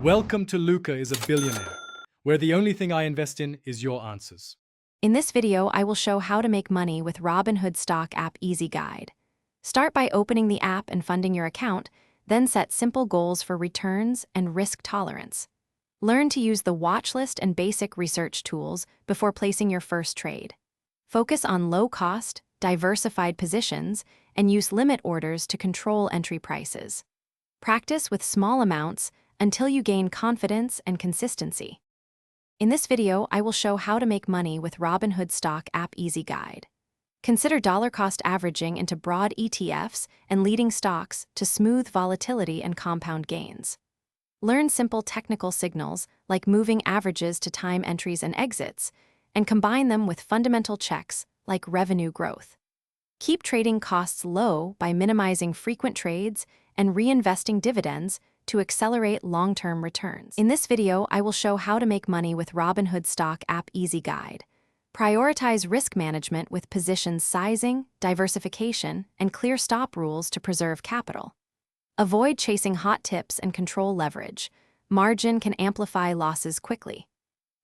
Welcome to Luca is a Billionaire, where the only thing I invest in is your answers. In this video, I will show how to make money with Robinhood stock app Easy Guide. Start by opening the app and funding your account, then set simple goals for returns and risk tolerance. Learn to use the watch list and basic research tools before placing your first trade. Focus on low-cost, diversified positions and use limit orders to control entry prices. Practice with small amounts until you gain confidence and consistency. In this video, I will show how to make money with Robinhood stock app Easy Guide. Consider dollar-cost averaging into broad ETFs and leading stocks to smooth volatility and compound gains. Learn simple technical signals like moving averages to time entries and exits, and combine them with fundamental checks like revenue growth. Keep trading costs low by minimizing frequent trades and reinvesting dividends to accelerate long-term returns. In this video, I will show how to make money with Robinhood stock app Easy Guide. Prioritize risk management with position sizing, diversification, and clear stop rules to preserve capital. Avoid chasing hot tips and control leverage. Margin can amplify losses quickly.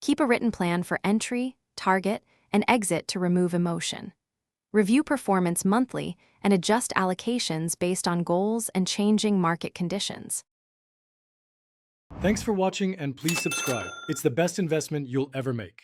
Keep a written plan for entry, target, and exit to remove emotion. Review performance monthly and adjust allocations based on goals and changing market conditions. Thanks for watching and please subscribe. It's the best investment you'll ever make.